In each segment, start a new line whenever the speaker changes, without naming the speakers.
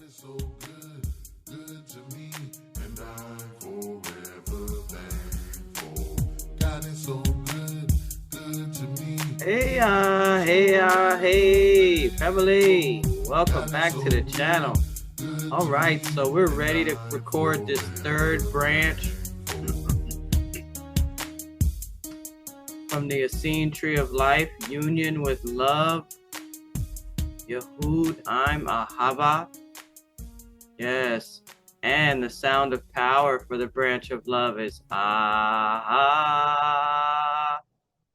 is so good, good to me, and I'm forever thankful. God is so good, good to me.
Hey, family. Welcome back to the channel. All right, so we're ready to record this third branch from the Essene Tree of Life, Union with Love, Yihud, Ahabah. Yes, and the sound of power for the branch of love is ah.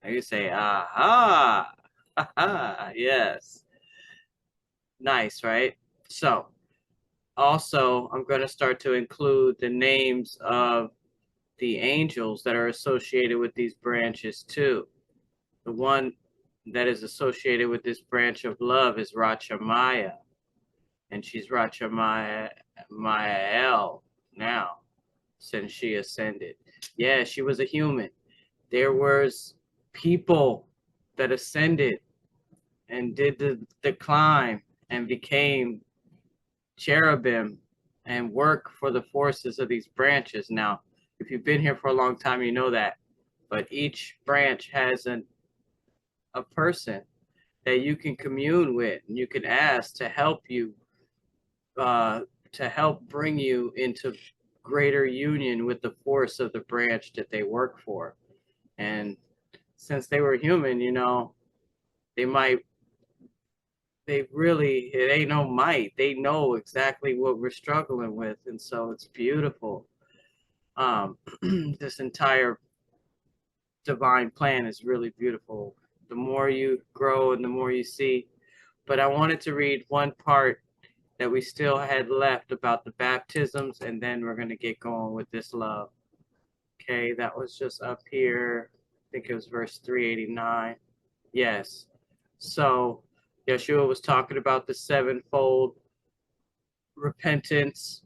You say aha. Yes. Nice, right? So, also, I'm going to start to include the names of the angels that are associated with these branches too. The one that is associated with this branch of love is Rachamaya, and she's Rachamael now, since she ascended. Yeah, she was a human. There was people that ascended and did the climb and became cherubim and work for the forces of these branches. Now, if you've been here for a long time, you know that. But each branch has a person that you can commune with, and you can ask to help you, to help bring you into greater union with the force of the branch that they work for. And since they were human, you know, it ain't no might. They know exactly what we're struggling with, and so it's beautiful. This entire divine plan is really beautiful. The more you grow and the more you see. But I wanted to read one part that we still had left about the baptisms, and then we're going to get going with this love. Okay, that was just up here. I think it was verse 389. Yes. So Yahshua was talking about the sevenfold repentance,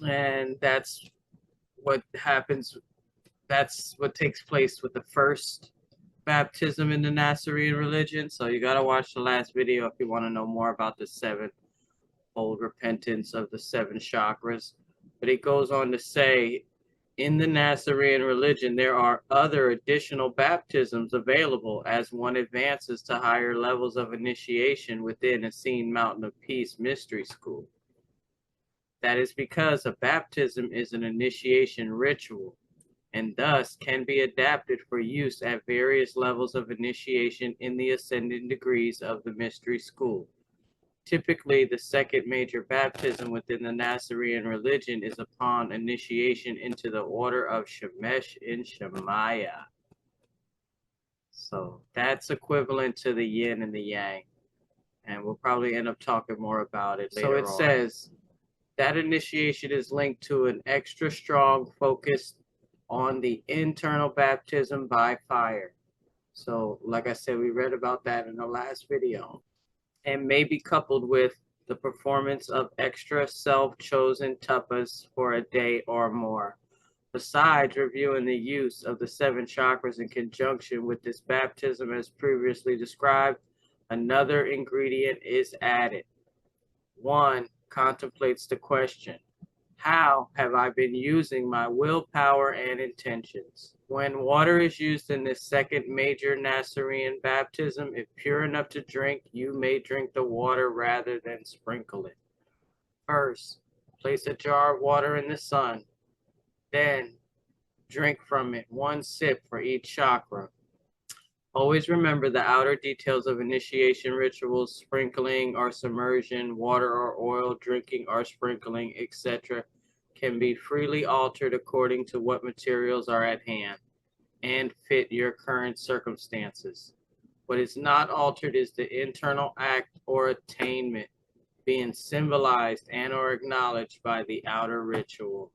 and that's what happens. That's what takes place with the first baptism in the Nasarean religion. So you got to watch the last video if you want to know more about the sevenfold repentance of the seven chakras. But it goes on to say, in the Nasarean religion, there are other additional baptisms available as one advances to higher levels of initiation within Essene Mountain of Peace Mystery School. That is because a baptism is an initiation ritual, and thus can be adapted for use at various levels of initiation in the ascending degrees of the mystery school. Typically, the second major baptism within the Nasarean religion is upon initiation into the order of Shemesh in Shemaya. So that's equivalent to the yin and the yang, and we'll probably end up talking more about it later on. So it says that initiation is linked to an extra strong focus on the internal baptism by fire. So, like I said, we read about that in the last video, and may be coupled with the performance of extra self-chosen tapas for a day or more. Besides reviewing the use of the seven chakras in conjunction with this baptism as previously described, another ingredient is added. One contemplates the question, how have I been using my willpower and intentions? When water is used in this second major Nasarean baptism, if pure enough to drink, you may drink the water rather than sprinkle it. First, place a jar of water in the sun. Then, drink from it, one sip for each chakra. Always remember the outer details of initiation rituals, sprinkling or submersion, water or oil, drinking or sprinkling, etc. can be freely altered according to what materials are at hand and fit your current circumstances. What is not altered is the internal act or attainment being symbolized and or acknowledged by the outer ritual.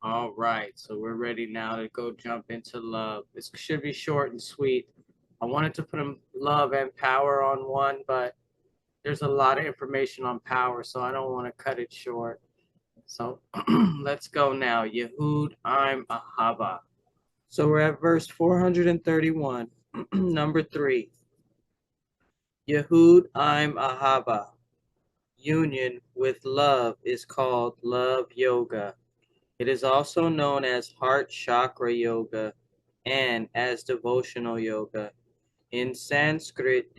All right, so we're ready now to go jump into love. This should be short and sweet. I wanted to put love and power on one, but there's a lot of information on power, so I don't want to cut it short. So let's go now. Yehud, Ahabah. So we're at verse 431, number 3. Yehud, Ahabah. union with love is called Love Yoga. It is also known as Heart Chakra Yoga and as Devotional Yoga. In Sanskrit,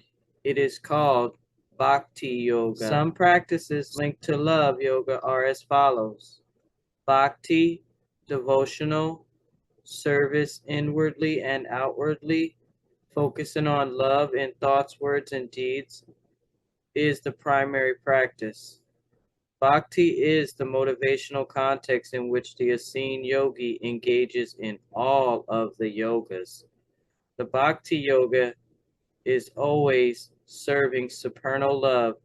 it is called Bhakti Yoga. Some practices linked to love yoga are as follows: Bhakti, devotional, service inwardly and outwardly, focusing on love in thoughts, words, and deeds, is the primary practice. Bhakti is the motivational context in which the Essene yogi engages in all of the yogas. The Bhakti Yoga is always serving supernal love,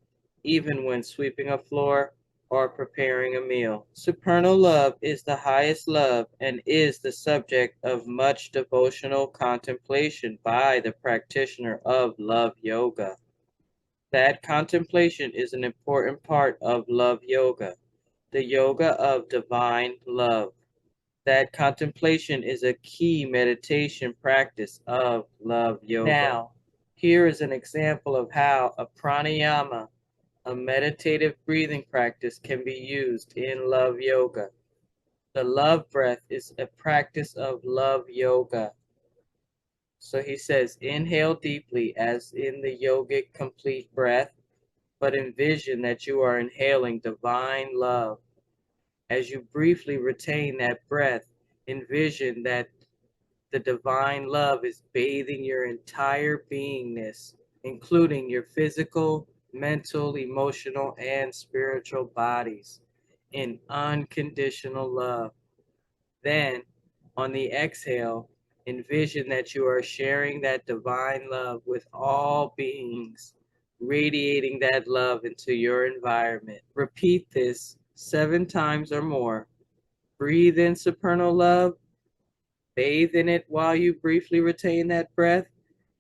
even when sweeping a floor or preparing a meal. Supernal love is the highest love and is the subject of much devotional contemplation by the practitioner of love yoga. That contemplation is an important part of love yoga, the yoga of divine love. That contemplation is a key meditation practice of love yoga. Now, here is an example of how a pranayama, a meditative breathing practice, can be used in love yoga. The love breath is a practice of love yoga. So he says, inhale deeply as in the yogic complete breath, but envision that you are inhaling divine love. As you briefly retain that breath, envision that the divine love is bathing your entire beingness, including your physical, mental, emotional, and spiritual bodies, in unconditional love. Then, on the exhale, envision that you are sharing that divine love with all beings, radiating that love into your environment. Repeat this 7 times or more. Breathe in supernal love, bathe in it while you briefly retain that breath,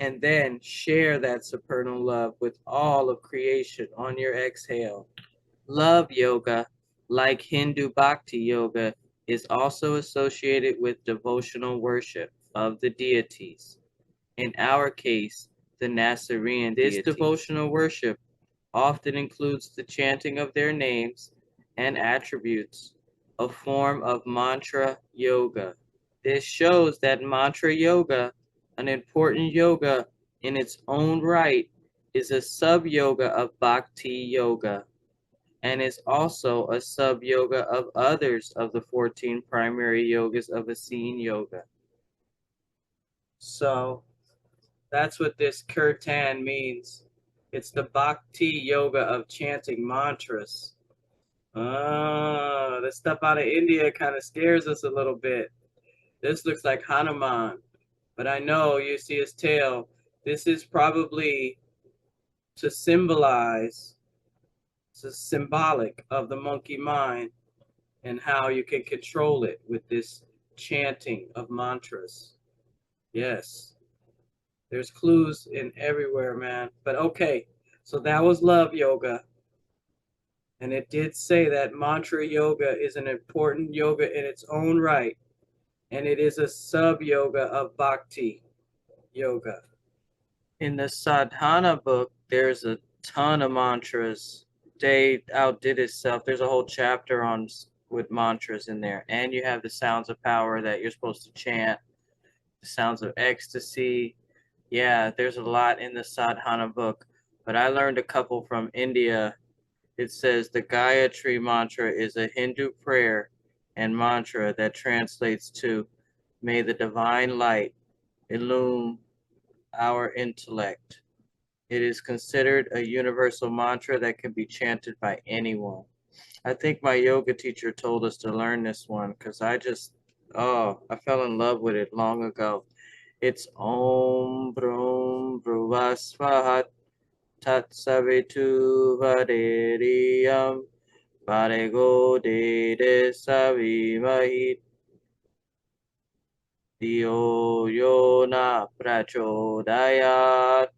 and then share that supernal love with all of creation on your exhale. Love yoga, like Hindu Bhakti Yoga, is also associated with devotional worship of the deities. In our case, the Nasarean deities. This devotional worship often includes the chanting of their names and attributes, a form of mantra yoga. This shows that mantra yoga, an important yoga in its own right, is a sub-yoga of Bhakti Yoga, and is also a sub-yoga of others of the 14 primary yogas of Essene Yoga. So that's what this kirtan means. It's the Bhakti Yoga of chanting mantras. The stuff out of India kind of scares us a little bit. This looks like Hanuman, but I know you see his tail. This is probably to symbolize, it's symbolic of the monkey mind and how you can control it with this chanting of mantras. Yes, there's clues in everywhere, man. But okay, so that was love yoga. And it did say that mantra yoga is an important yoga in its own right. And it is a sub-yoga of Bhakti Yoga. In the Sadhana book, there's a ton of mantras. They outdid itself. There's a whole chapter on with mantras in there. And you have the sounds of power that you're supposed to chant, the sounds of ecstasy. Yeah, there's a lot in the Sadhana book. But I learned a couple from India. It says the Gayatri mantra is a Hindu prayer and mantra that translates to, may the divine light illumine our intellect. It is considered a universal mantra that can be chanted by anyone. I think my yoga teacher told us to learn this one because I fell in love with it long ago. It's Om Brum Bruvasvahat Tat Savitu Vaderiyam Varego Dede Savimahit Dio Yona Prachodayat.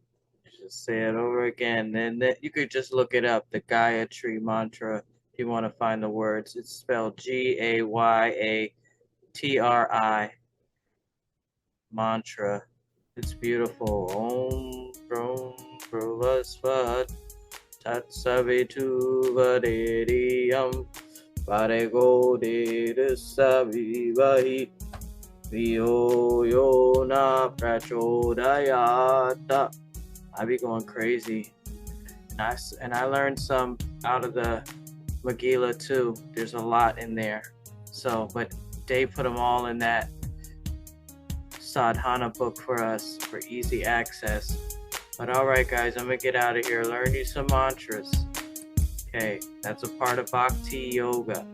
Just say it over again. And then you could just look it up, the Gayatri mantra, if you want to find the words. It's spelled Gayatri mantra. It's beautiful. Om Brum Bruvasvat Tatsavitu Vaderiyam Varego Savivahi Vyo Yona Prachodayata. I be going crazy. And I learned some out of the Megillah too. There's a lot in there. So, but Dave put them all in that Sadhana book for us for easy access. But alright guys, I'm going to get out of here. Learn you some mantras. Okay, that's a part of Bhakti Yoga.